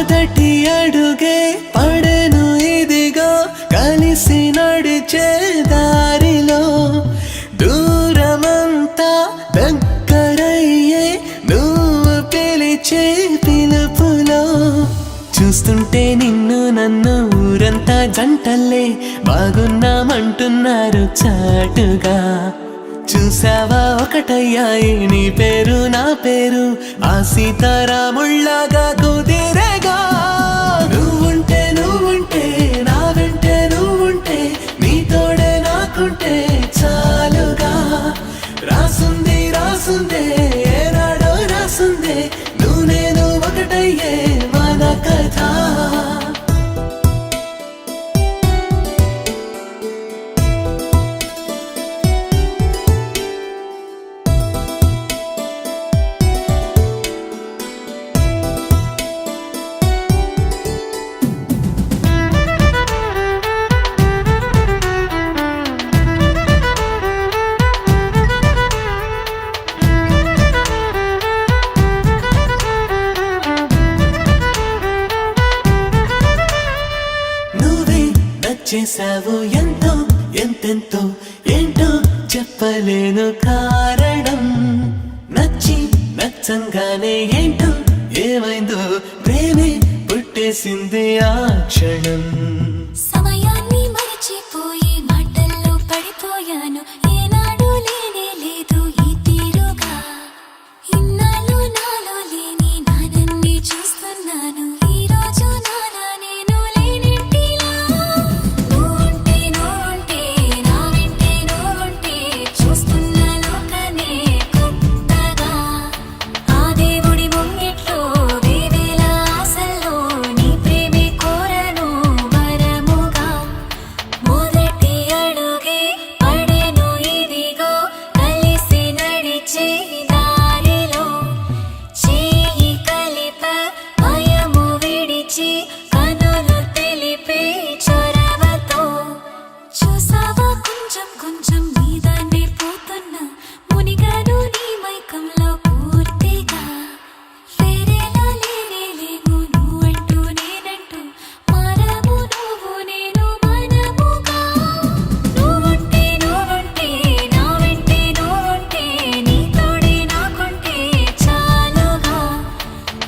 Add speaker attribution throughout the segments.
Speaker 1: మొదటి అడుగే పడెను ఇదిగో కలిసి నడిచే దారిలో దూరమంతా దగ్గరయ్యే నువ్వు పిలిచే పిలుపులో చూస్తుంటే నిన్ను నన్ను ఊరంతా జంటల్లే బాగున్నామంటున్నారు చాటుగా చూసావా ఒకటయ్యాయి నీ పేరు నా పేరు ఆ సీతారాముళ్ళగా కుదిరేగా నువ్వుంటే నా వెంటే నువ్వుంటే నీ తోడే నాకుంటే చాలుగా రాసుందే ఏనాడో రాసుందే నువ్వు నేను ఒకటయ్యే మన కథ చేసావు ఎంతో ఎంతెంతో ఏంటో చెప్పలేను కారణం నచ్చంగానే ఏంటో ఏమైందో ప్రేమే పుట్టేసింది ఆ క్షణం
Speaker 2: సమయాన్ని మరిచిపోయి మాటల్లో పడిపోయాను ఏనాడు లేనే లేదు ఈ తీరుగా ఇన్నాళ్ళు నాలో లేని నానన్ని చూస్తున్నాను ఈ రోజు నానా నేను లేనింటిలా నువ్వుంటే నా వెంటే నువ్వుంటే చూస్తున్న లోకనే కొత్తగా ఆ దేవుడి ముంగిట్లో వేవేల ఆశల్లో నీ ప్రేమే కోరను వరముగా మొదటి అడుగే పడెను ఇదిగో కలిసి నడిచే దారిలో చేయి కలిప భయము విడిచి కనులు తెలిపే చొరవతో చూసావా కొంచెం నీదాన్నే పోతున్నా మునిగాను నీ మైకంలో పూర్తిగా వేరేలా లేవు నువ్వంటూ నేనంటూ మారము నువ్వు నేను మనముగా నువ్వుంటే నా వెంటే నువ్వుంటే నీ తోడే నాకుంటే చాలుగా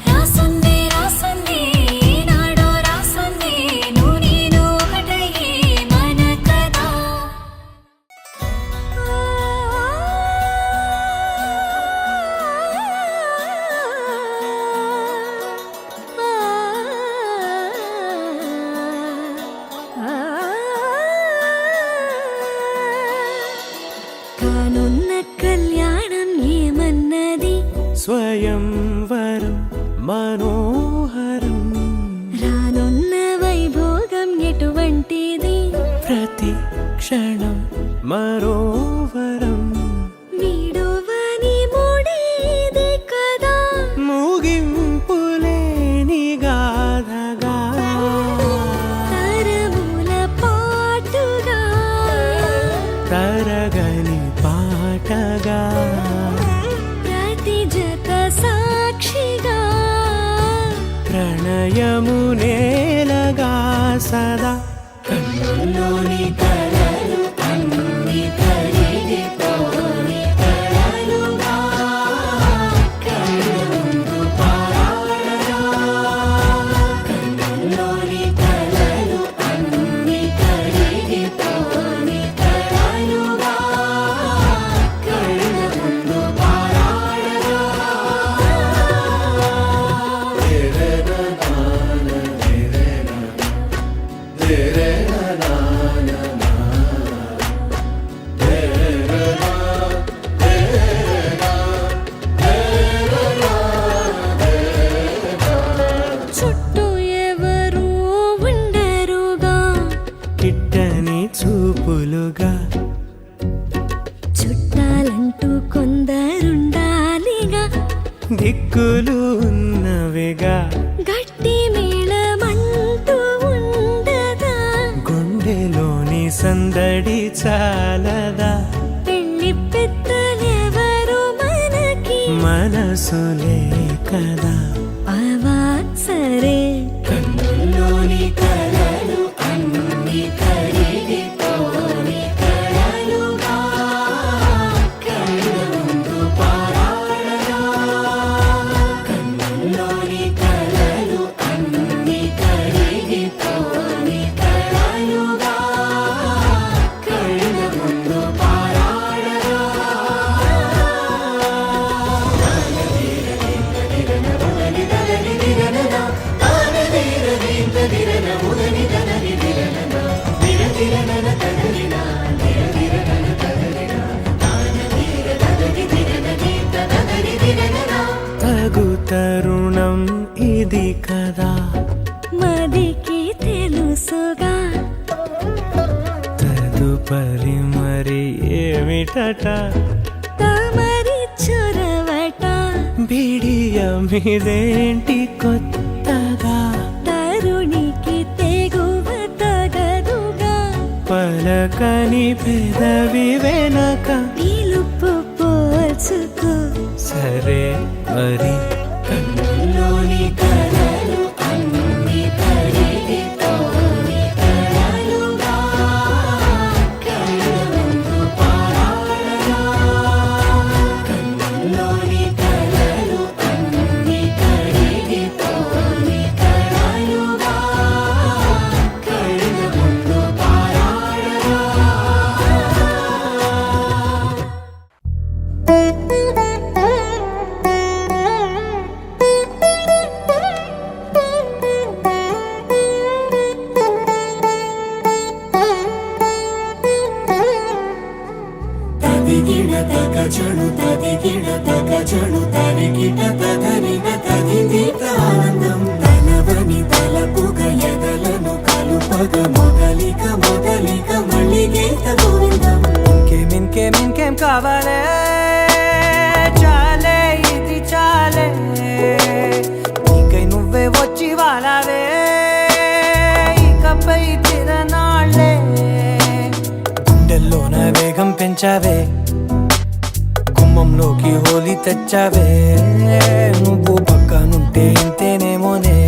Speaker 2: రాసుందే ఏనాడో రాసుందే నువ్వు నేను ఒకటయ్యే మన కథ కానున్న కళ్యాణం ఏమన్నది
Speaker 1: స్వయంవరం మనోహరం
Speaker 2: రానున్న వైభోగం ఎటువంటిది
Speaker 1: ప్రతి క్షణం మరోవరం
Speaker 2: వీడువని మూడేది కదా
Speaker 1: ముగింపులేని గాథగా
Speaker 2: తరముల పాటుగా
Speaker 1: తరగని పాటగా
Speaker 2: ప్రతి జత సాక్షిగా
Speaker 1: ప్రణయము నేలగా సదా కన్నుల్లోని కలలు అన్ని కరిగిపోని కలలుగా కళ్ళముందు పారాడగా కన్నుల్లోని కలలు అన్ని కరిగిపోని కలలుగా కళ్ళముందు పారాడగా ఉంది కదా
Speaker 2: మదికి తెలుసుగా
Speaker 1: తదుపరి మరి ఏమిటట
Speaker 2: తమరి చొరవట
Speaker 1: బిడియమిదేంటి కొత్తగా
Speaker 2: తరుణికి తెగువ తగదుగా
Speaker 1: పలకని పెదవి వెనక
Speaker 2: పిలుపు పోల్చుకో
Speaker 1: సరే మరి కన్నులోని కలలు అన్ని కడిగితోని కలలుగా కళ్ళముందు పారాడగా కన్నులోని కలలు అన్ని కడిగితోని కలలుగా కళ్ళముందు పారాడగా తదిగిడ తగచడు తదిగిడ తగచడు తరిగిట తదరిన తదిదీత ఆనందం తలవని తలపుగ ఎదలను కలుపగ మొదలిక మొదలిక మళ్ళీ గీత గోవిందం ఇంకేం కావాలే చాలే ఇది చాలే నీకై నువ్వే వచ్చి వాలావే ఇకపై తిరనాళ్ళే గుండెల్లోన వేగం పెంచావే గుమ్మంలోకి హోలీ తెచ్చావే నువ్వు పక్కనుంటే ఇంతేనేమోనే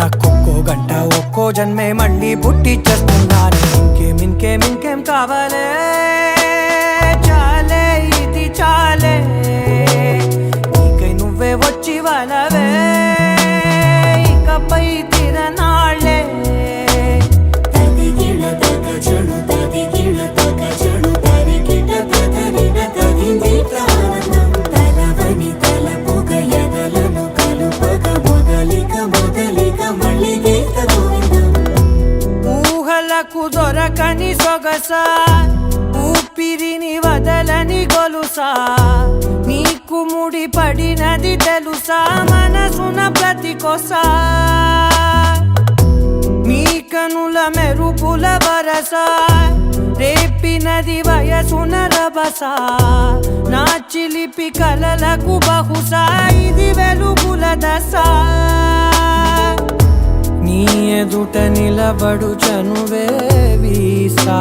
Speaker 1: నాకొక్కో గంట ఒక్కో జన్మే మళ్ళీ పుట్టి చేస్తున్నాను ఇంకేం కావాలే చాలే ఇది చాలే నీకై నువ్వే వచ్చి వాళ్ళవే ఇకపై తిరనాళ్ళే తదిగిడ తగచడు తదిగిడ తగచడు తరిగిట తదరిన తదిదీత ఆనందం తలవని తలపుగ ఎదలను కలుపగ మొదలిక మొదలిక మళ్ళీ గీత గోవిందం ఊహలకు దొరకని సొగసా ఊపిరిని వదలని గొలుసా నీకు ముడి పడినది తెలుసా మనసున ప్రతి కొసా నీ కనుల మెరుపుల వరస రేపినది వయసున రభస నా చిలిపి కలలకు బహుశా ఇది వెలుగుల దశ నీ ఎదుట నిలబడు చనువే వీసా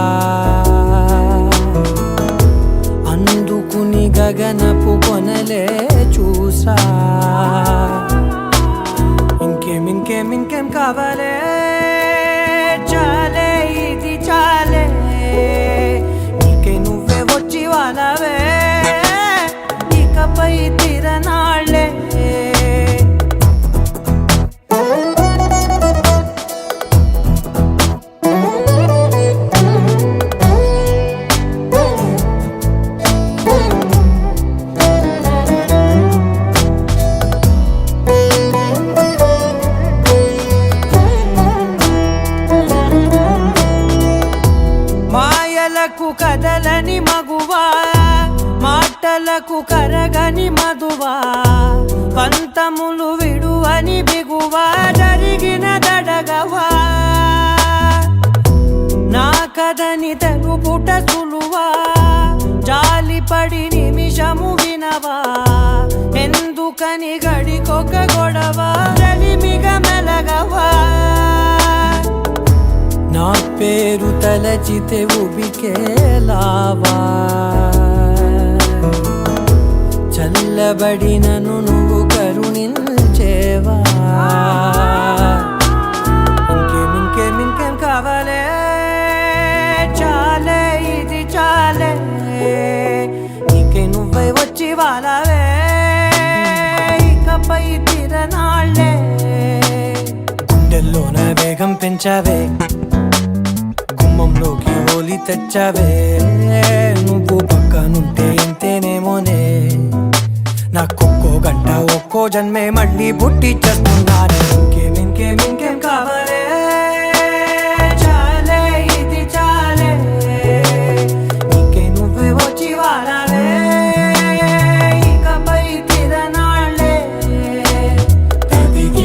Speaker 1: అందుకుని గగనపు కొనలే చూసా ఇంకేం కావాలే చాలే ఇది చాలే నీకే నువ్వే వచ్చి వాళ్ళవే ఇకపై తిరనాళ్ళే మాయలకు కదలని మగువా మాటలకు కరగని మధువా పంతములు విడువని బిగువా జరిగిన దడగవా నా కదని తెలుపుట సులువా జాలిపడి నిమిషము వినవా ఎందుకని గడికొక గొడవ రలిమిగ మెలగవా నా పేరు తలచితే ఉబికేలావా చల్లబడినను నువ్వు కరుణించేవా ఇంకేం కావాలే చాలే ఇది చాలే నీకే నువ్వే వచ్చి వాళ్ళవే ఇకపై తిరనాళ్ళే గుండెల్లోన వేగం పెంచావే గుమ్మంలోకి హోలీ తెచ్చావే నువ్వు పక్కనుంటే ఇంతేనేమోనే నాకొక్కో గంట ఒక్కో జన్మే మళ్ళీ పుట్టి చేస్తున్నాను ఇంకేం కావాలే చాలే ఇది చాలే నీకే నువ్వే వచ్చి వాళ్ళవే ఇకపై తిరనాళ్ళే తదిగిడ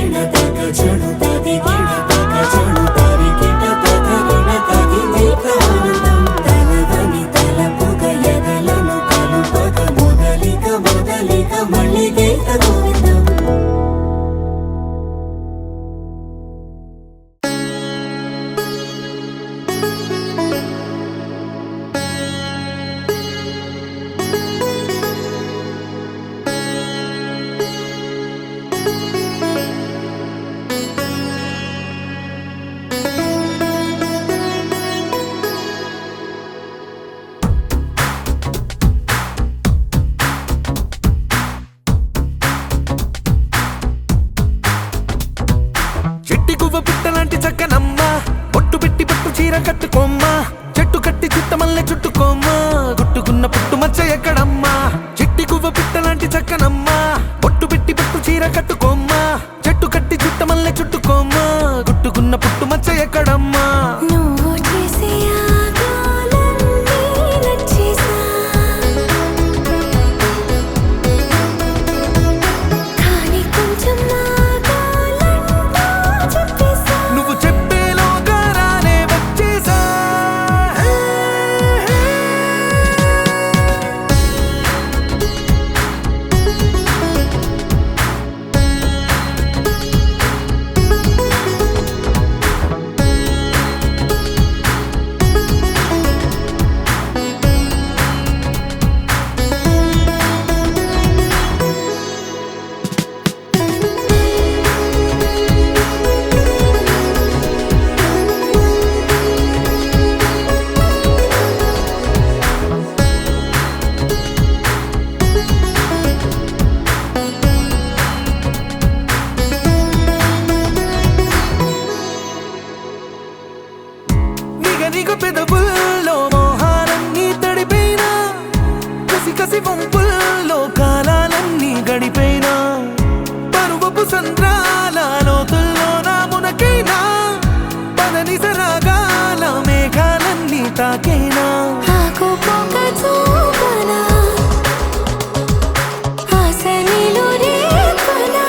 Speaker 1: చక్కనమ్మ బొట్టు పెట్టి పట్టు చీర కట్టుకోమ్మా చెట్టు కట్టి చుట్టమల్లె చుట్టుకోమ్మా గుట్టుకున్న పుట్టు మచ్చ ఎక్కడమ్మా చిట్టి గువ్వ పిట్టలాంటి చక్కనమ్మ బొట్టు పెట్టి పట్టు చీర కట్టుకోమ్మా చెట్టు కట్టి చుట్టమల్లె చుట్టుకోమ్మా గుట్టుకున్న పుట్టు మచ్చ ఎక్కడమ్మా
Speaker 2: నువ్వు చేసే ఆగాలన్నీ నచ్చేసా కానీ కొంచెం ఆగాలంటూ చెప్పేసా
Speaker 1: నువ్వు చెప్పేలోగా రానే వచ్చేసా నిగ పెదవుల్లో మోహాలన్నీ తడిపోయినా కసి కసి వంపుల్లో కాలాలన్నీ గడిపోయినా పరువపు సంద్రాల లోతుల్లో నా మునకైనా పదని సరాగాల మేఘాలన్నీ తాకైనా
Speaker 2: ఆకుపోక చూపనా ఆశనిలో రేపనా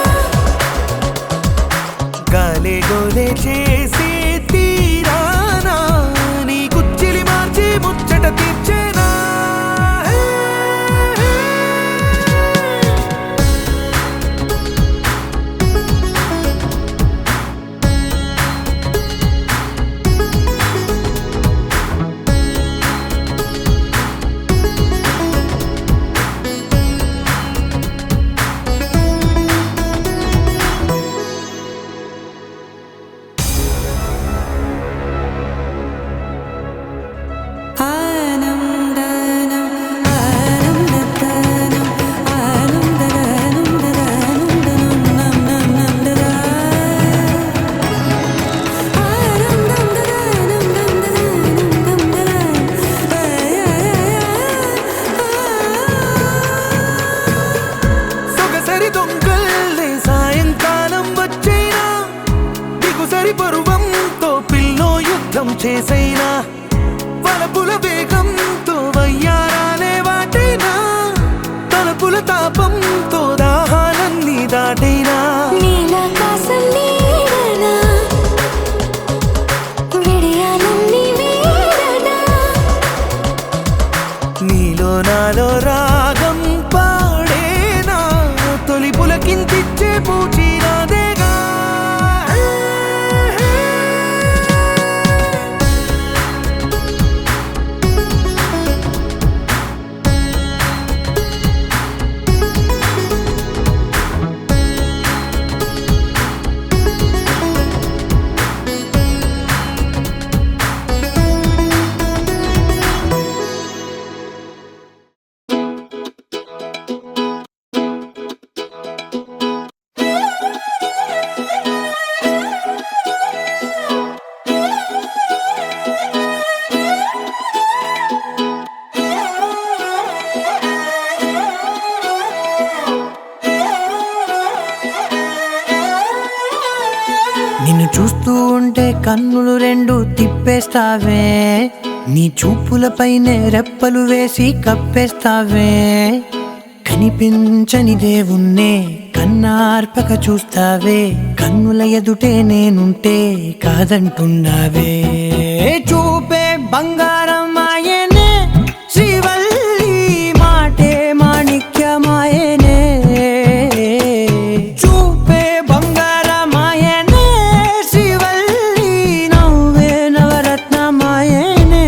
Speaker 1: గాలే గోలే చేసి తీరానా నీ కుచ్చిలి మార్చి ముచ్చట తీర్చేనా సొగసరి దొంగల్లే సాయంకాలం వచ్చైనా దిగుసరి పరువంతో పిల్లో యుద్ధం చేసైనా వలపుల వేగంతో వయ్యారాలే వాటైనా తలపుల తాపంతో దాహాలన్నీ దాటైనా
Speaker 2: నీలాకాశం నీడనా విడియాలన్నీ వీడనా
Speaker 1: నీలో నాలో రాగం పాడేనా తొలి పులకింతిచ్చే పూచిరాదేగా నిన్ను చూస్తూ ఉంటే కన్నులు రెండు తిప్పేస్తావే నీ చూపులపైనే రెప్పలు వేసి కప్పేస్తావే కనిపించని దేవుణ్ణే కన్నార్పక చూస్తావే కన్నుల ఎదుటే నేనుంటే కాదంటున్నావే చూపే బంగారం ఆయనే శ్రీవల్లి మాటే మాణిక్యమాయనే చూపే బంగారమాయనే శ్రీవల్లి నవ్వే నవరత్నమాయనే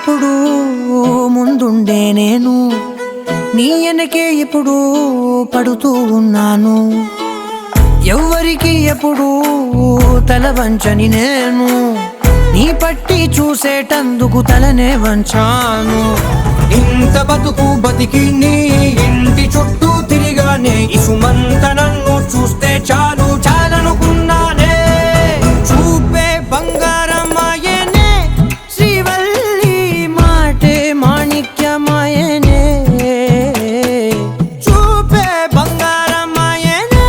Speaker 3: ఎప్పుడు ముందుండే నేను నీ వెనకే ఇప్పుడు పడుతూ ఉన్నాను. ఎవ్వరికి ఎప్పుడు తల వంచని నేను నీ పట్టి చూసేటందుకు తలనే వంచాను. ఇంత బతుకు బతికి నీ ఇంటి చుట్టూ తిరిగానే ఇసుమంత నన్ను చూస్తే చాలు చాలనుకున్నానే. చూపే బంగారమాయనే శ్రీవల్లి మాటే మాణిక్యమాయనే. చూపే బంగారమాయనే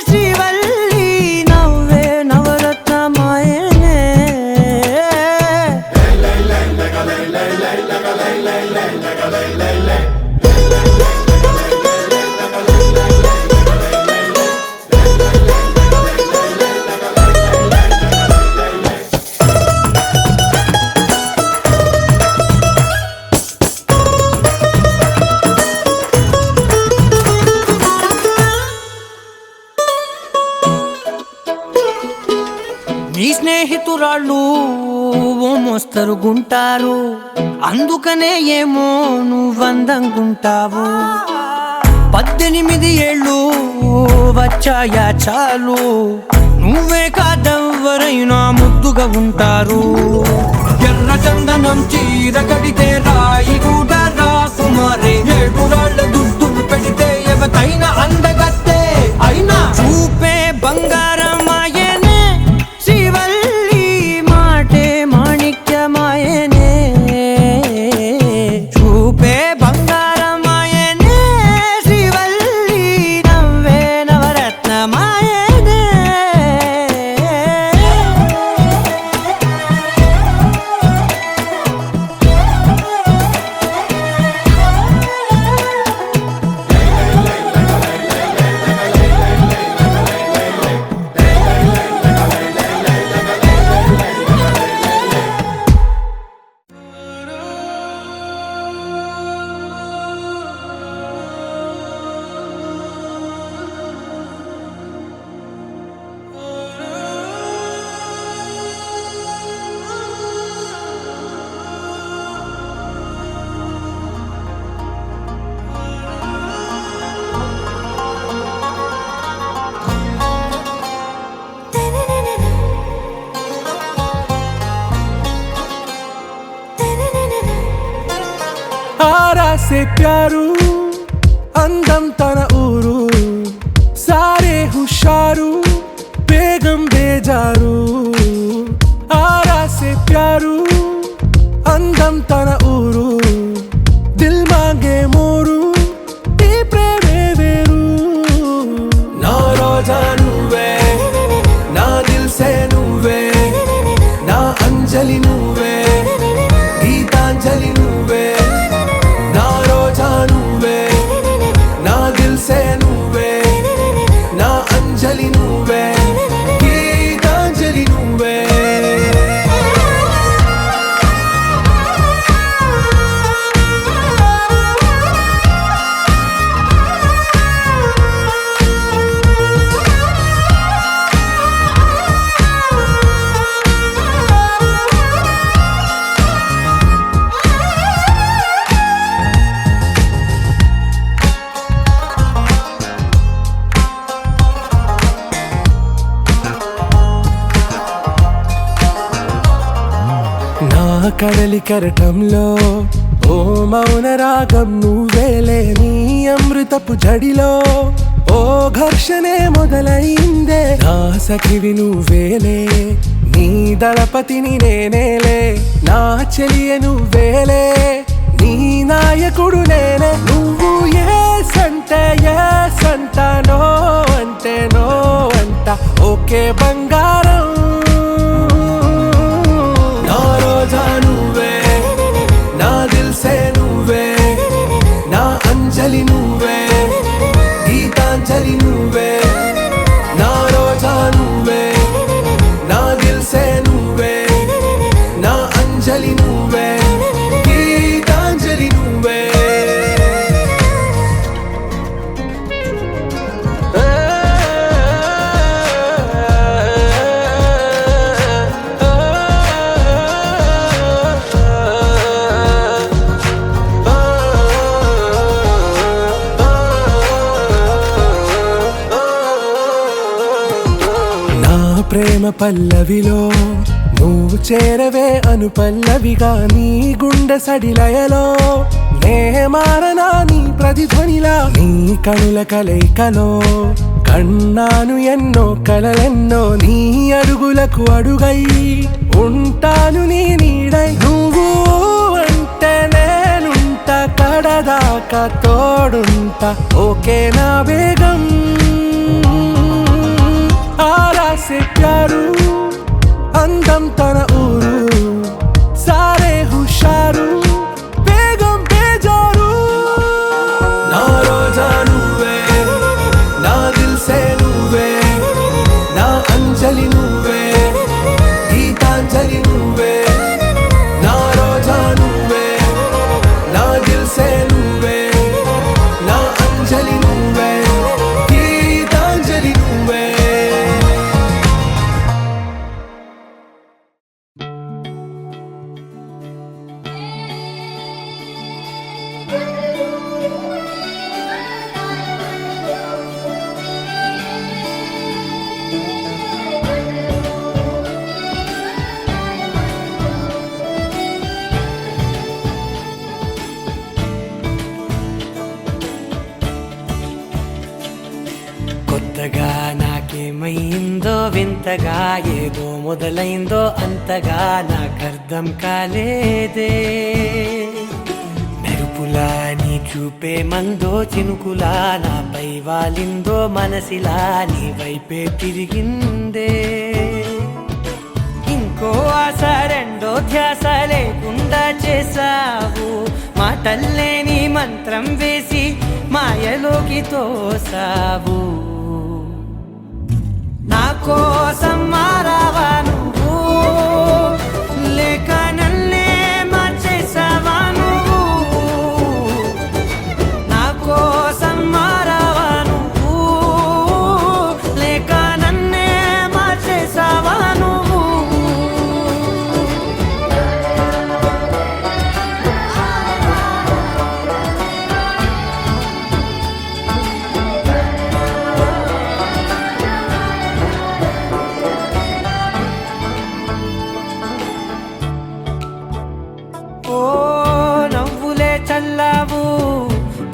Speaker 3: శ్రీవల్లి నవ్వే నవరత్నమాయనే. నీ స్నేహితురాళ్ళు ఓ మోస్తరుగుంటారు, అందుకనే ఏమో నువ్వందంగుంటావు. 18 ఏళ్ళు వచ్చాయా చాలు, నువ్వే కాదెవ్వరైనా ముద్దుగా ఉంటారు. ఎర్ర చందనం చీర కడితే రాయి కూడా రాకుమారే, 7 రాళ్ళ దుద్దులు పెడితే ఎవతైనా అందగత్తే అయినా. చూపే బంగారమాయనే శ్రీవల్లి మాటే మాణిక్యమాయనే. చూపే బంగారమాయనే శ్రీవల్లి నవ్వే నవరత్నమాయనే.
Speaker 1: आरा से प्यारू అందం తన ఊరు సారే హుషారు బేగం బేజారు. ఆరా से प्यारू అందం తన ఊరు దిల్ మాంగే మోరు ఈ ప్రేమే వేరు. నా రోజా నువ్వే నా దిల్ సే నువ్వే నా అంజలి నువ్వే గీతాంజలి నువ్వే. నా రోజా నువ్వే నా దిల్ సే నువ్వే నా అంజలి నువ్వే గీతాంజలి నువ్వే. కడలి కరటంలో ఓ మౌన రాగం నువ్వేలే, నీ అమృతపు జడిలో ఓ ఘర్షణే మొదలైందే. నా సఖివి నువ్వేలే నీ దళపతిని నేనేలే, నా చెలియ నువ్వేలే నీ నాయకుడు నేనే. నువ్వు ఏ సంట నో అంటే నో అంట ఓకే బంగారం. నా రోజా నువ్వే నా దిల్ సే నువ్వే నా అంజలి నువ్వే గీతాంజలి నువ్వే. నా రోజా నువ్వే నా దిల్ సే నువ్వే నా అంజలి నువ్వే గీతాంజలి నువ్వే. ప్రేమ పల్లవిలో నువ్వు చేరవే అను పల్లవిగా నీ గుండె సడిలయలో నే మారనా నీ ప్రతిధ్వనిలా నీ కనుల కలయికలో కన్నాను ఎన్నో కలలెన్నో నీ అడుగులకు అడుగై ఉంటాను నీ నీడై నువ్వు అంటే నేనుంట కడదాకా తోడుంటా ఓకే నా బేగం ఆరా సే ప్యారు అందం తన ఊరు సారే హుషారు బేగం బేజారు నా రోజా నువ్వే నా దిల్ సే నువ్వే నా అంజలి నువ్వే గీతాంజలి నువ్వే నా రోజా నువ్వే నా దిల్ సే నువ్వే నా అంజలి నువ్వే గీతాంజలి నువ్వే
Speaker 3: కొత్తగా నాకేమైందో వింతగా ఏదో మొదలైందో అంతగా నాకర్థం కాలేదే మెరుపులా నీ చూపే మందో చినుకులా నాపై వాలిందో మనసిలా నీ వైపే తిరిగిందే ఇంకో ఆశ రెండో ధ్యాస లేకుండా చేసావు మాటల్లేని మంత్రం వేసి మాయలోకి తోసావు నా కోసం మారావా నువ్వు లేక నన్నే మార్చేసావా నువ్వు నా కోసం మారావా నువ్వు లేక నన్నే మార్చేసావా నువ్వు ఓ నవ్వులే చల్లావు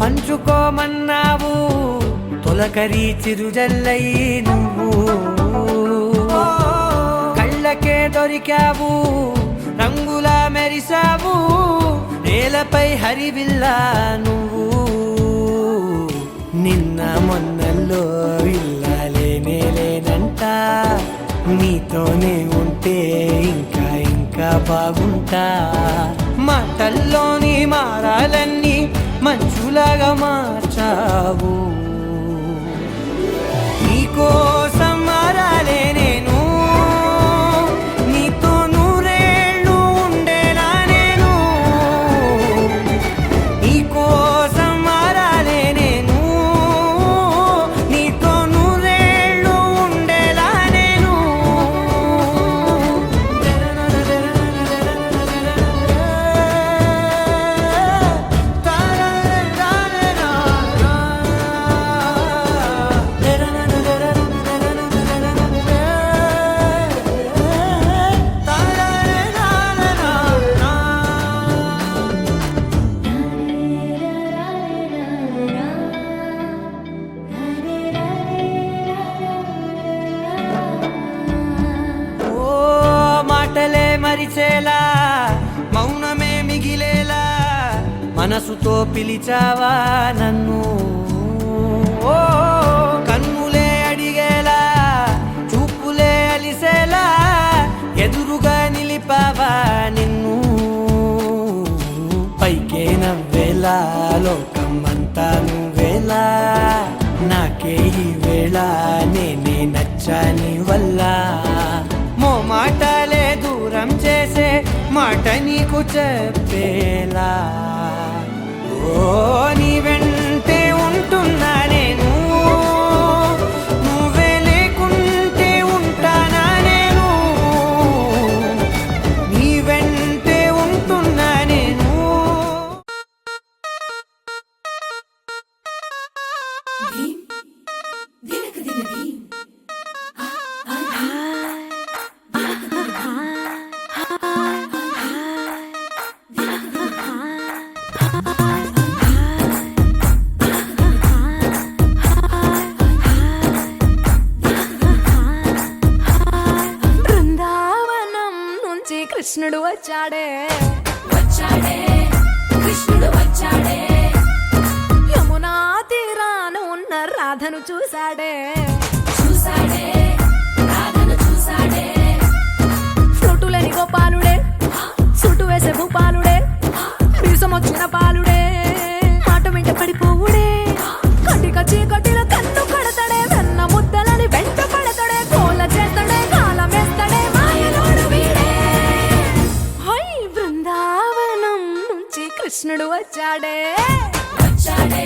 Speaker 3: పంచుకోమన్నావు తొలకరి చిరుజల్లై నువ్వు కళ్ళకే దొరికావు రంగులా మెరిసావు నేలపై హరివిల్లా నువ్వు నిన్న మొన్నల్లో ఇల్లాలేనే లేనంట నీతోనే ఉంటే ఇంకా ఇంకా బాగుంటా మాటల్లోని మారాలన్నీ మంచులాగా మార్చావు నీకోసం మారాలే నేను నీతో నూరేళ్ళు ఉండేలా నేను నీకోసం మారాలే నేను నీతో నూరేళ్ళు ఉండేలా నేను ఓ మాటలే మరిచేలా మౌనమే మిగిలేలా మనసుతో పిలిచావా నన్ను ఓ కన్నులే అడిగేలా చూపులే అలిసేలా ఎదురుగా నిలిపావా నిన్ను పైకే నవ్వేలా లోకమంతా నువ్వేలా నాకే ఈ వేళ నేనే నచ్చాని వల్ల మాటలే దూరం చేసే మాట నీకు చెప్పేలా ఓ నీ వెంటే ఉంటున్నా నేను నువ్వే లేకుంటే ఉంటానా నేను నీ వెంటే ఉంటున్నా నేను
Speaker 4: వచ్చాడే
Speaker 2: వచ్చాడే కృష్ణుడు వచ్చాడే
Speaker 4: యమునా తీరాన ఉన్న రాధను చూశాడే
Speaker 2: చూసాడే రాధను చూసాడే
Speaker 4: ఫ్లూటులేని గోపాలుడే సూటు వేసే భూపాలుడే వీసం వచ్చిన పాలుడే మాట వెంట పడిపోవుడే కటిక చీకటిలో కన్ను కడతాడే వెన్న ముద్దలని వెంట పడతాడే కోల చేస్తాడే కాలం వేస్తాడే మాయలోడు వీడే హై బృందావనం నుంచి కృష్ణుడు వచ్చాడే
Speaker 2: వచ్చాడే